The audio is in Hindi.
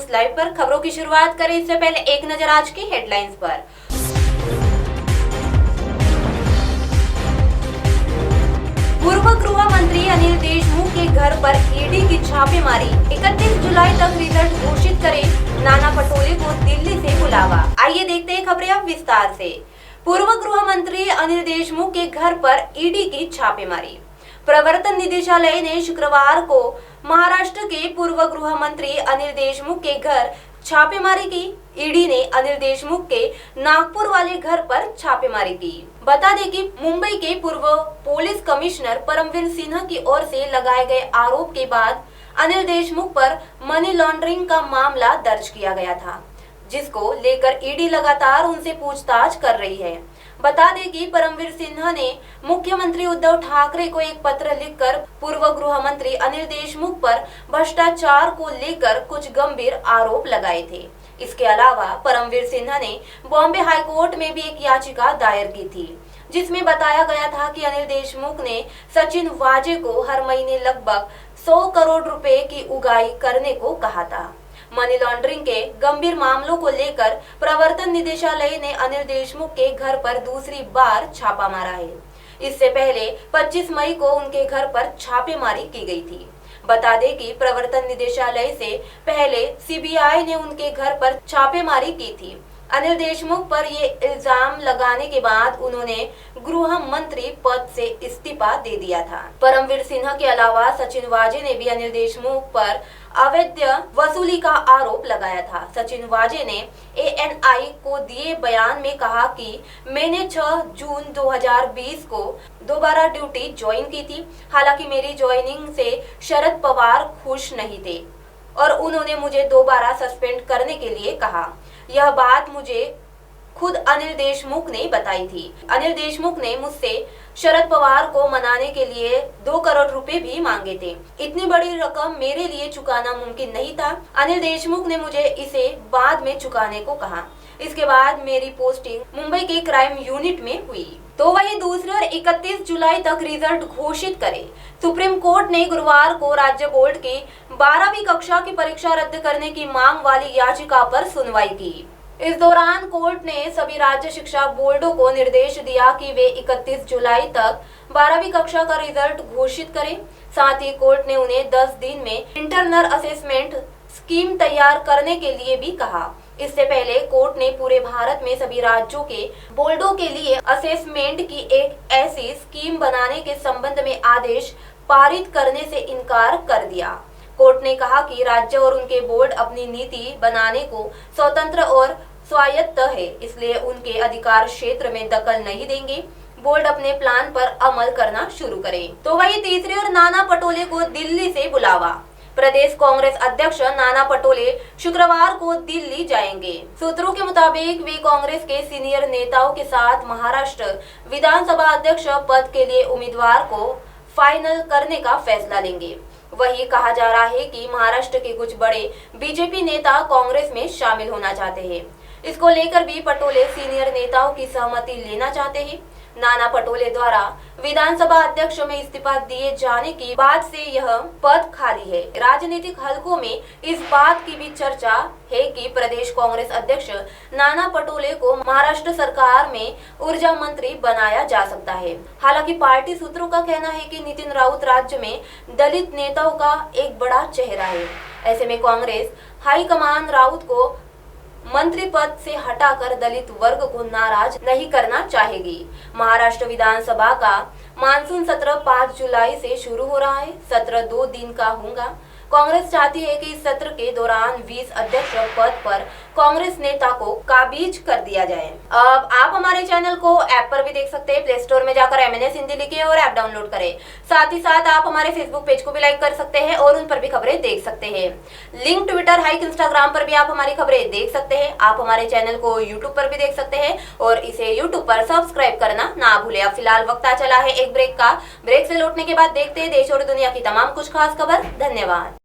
न्यूज लाइव पर खबरों की शुरुआत करें। इससे पहले एक नजर आज की हेडलाइंस पर। पूर्व गृह मंत्री अनिल देशमुख के घर पर ईडी की छापेमारी। 31 जुलाई तक रिजल्ट घोषित करे, नाना पटोले को दिल्ली से बुलावा। आइए देखते हैं खबरें अब विस्तार से। पूर्व गृह मंत्री अनिल देशमुख के घर पर ईडी की छापेमारी। प्रवर्तन निदेशालय ने शुक्रवार को महाराष्ट्र के पूर्व गृह मंत्री अनिल देशमुख के घर छापेमारी की। ईडी ने अनिल देशमुख के नागपुर वाले घर पर छापेमारी की। बता दें कि मुंबई के पूर्व पुलिस कमिश्नर परमवीर सिन्हा की ओर से लगाए गए आरोप के बाद अनिल देशमुख पर मनी लॉन्ड्रिंग का मामला दर्ज किया गया था, जिसको लेकर ईडी लगातार उनसे पूछताछ कर रही है। बता दें कि परमवीर सिन्हा ने मुख्यमंत्री उद्धव ठाकरे को एक पत्र लिखकर पूर्व गृह मंत्री अनिल देशमुख पर भ्रष्टाचार को लेकर कुछ गंभीर आरोप लगाए थे। इसके अलावा परमवीर सिन्हा ने बॉम्बे हाईकोर्ट में भी एक याचिका दायर की थी, जिसमें बताया गया था कि अनिल देशमुख ने सचिन वाजे को हर महीने लगभग 100 करोड़ रुपए की उगाही करने को कहा था। मनी लॉन्ड्रिंग के गंभीर मामलों को लेकर प्रवर्तन निदेशालय ने अनिल देशमुख के घर पर दूसरी बार छापा मारा है। इससे पहले 25 मई को उनके घर पर छापेमारी की गई थी। बता दें कि प्रवर्तन निदेशालय से पहले सीबीआई ने उनके घर पर छापेमारी की थी। अनिल देशमुख पर ये इल्जाम लगाने के बाद उन्होंने गृह मंत्री पद से इस्तीफा दे दिया था। परमवीर सिन्हा के अलावा सचिन वाजे ने भी अनिल देशमुख पर अवैध वसूली का आरोप लगाया था। सचिन वाजे ने एएनआई को दिए बयान में कहा कि मैंने 6 जून 2020 को दोबारा ड्यूटी ज्वाइन की थी। हालांकि मेरी ज्वाइनिंग से शरद पवार खुश नहीं थे और उन्होंने मुझे दोबारा सस्पेंड करने के लिए कहा। यह बात मुझे खुद अनिल देशमुख ने बताई थी। अनिल देशमुख ने मुझसे शरद पवार को मनाने के लिए 2 करोड़ रुपए भी मांगे थे। इतनी बड़ी रकम मेरे लिए चुकाना मुमकिन नहीं था। अनिल देशमुख ने मुझे इसे बाद में चुकाने को कहा। इसके बाद मेरी पोस्टिंग मुंबई के क्राइम यूनिट में हुई। तो वही दूसरी ओर 31 जुलाई तक रिजल्ट घोषित करे। सुप्रीम कोर्ट ने गुरुवार को राज्य बोर्ड की 12वीं कक्षा की परीक्षा रद्द करने की मांग वाली याचिका पर सुनवाई की। इस दौरान कोर्ट ने सभी राज्य शिक्षा बोर्डों को निर्देश दिया कि वे 31 जुलाई तक 12वीं कक्षा का रिजल्ट घोषित करें। साथ ही कोर्ट ने उन्हें 10 दिन में इंटरनल असेसमेंट स्कीम तैयार करने के लिए भी कहा। इससे पहले कोर्ट ने पूरे भारत में सभी राज्यों के बोर्डों के लिए असेसमेंट की एक ऐसी स्कीम बनाने के संबंध में आदेश पारित करने से इनकार कर दिया। कोर्ट ने कहा कि राज्य और उनके बोर्ड अपनी नीति बनाने को स्वतंत्र और स्वायत्त है, इसलिए उनके अधिकार क्षेत्र में दखल नहीं देंगे। बोर्ड अपने प्लान पर अमल करना शुरू करें। तो वही तीसरी ओर नाना पटोले को दिल्ली से बुलावा। प्रदेश कांग्रेस अध्यक्ष नाना पटोले शुक्रवार को दिल्ली जाएंगे। सूत्रों के मुताबिक वे कांग्रेस के सीनियर नेताओं के साथ महाराष्ट्र विधानसभा अध्यक्ष पद के लिए उम्मीदवार को फाइनल करने का फैसला लेंगे। वही कहा जा रहा है कि महाराष्ट्र के कुछ बड़े बीजेपी नेता कांग्रेस में शामिल होना चाहते हैं। इसको लेकर भी पटोले सीनियर नेताओं की सहमति लेना चाहते हैं। नाना पटोले द्वारा विधानसभा अध्यक्ष में इस्तीफा दिए जाने की बाद से यह पद खाली है। राजनीतिक हलकों में इस बात की भी चर्चा है कि प्रदेश कांग्रेस अध्यक्ष नाना पटोले को महाराष्ट्र सरकार में ऊर्जा मंत्री बनाया जा सकता है। हालांकि पार्टी सूत्रों का कहना है कि नितिन राउत राज्य में दलित नेताओं का एक बड़ा चेहरा है। ऐसे में कांग्रेस हाईकमान राउत को मंत्री पद से हटाकर दलित वर्ग को नाराज नहीं करना चाहेगी। महाराष्ट्र विधानसभा का मानसून सत्र 5 जुलाई से शुरू हो रहा है। सत्र 2 दिन का होगा। कांग्रेस चाहती है कि इस सत्र के दौरान 20 अध्यक्ष पद पर कांग्रेस नेता को काबिज कर दिया जाए। अब आप हमारे चैनल को ऐप पर भी देख सकते हैं। प्ले स्टोर में जाकर MNS हिंदी लिखिए और ऐप डाउनलोड करें। साथ ही साथ आप हमारे फेसबुक पेज को भी लाइक कर सकते हैं और उन पर भी खबरें देख सकते हैं। लिंक ट्विटर, हाइक, इंस्टाग्राम पर भी आप हमारी खबरें देख सकते हैं। आप हमारे चैनल को यूट्यूब पर भी देख सकते हैं और इसे यूट्यूब पर सब्सक्राइब करना ना भूले। अब फिलहाल वक्त आ चला है एक ब्रेक का। ब्रेक से लौटने के बाद देखते हैं देश और दुनिया की तमाम कुछ खास खबर। धन्यवाद।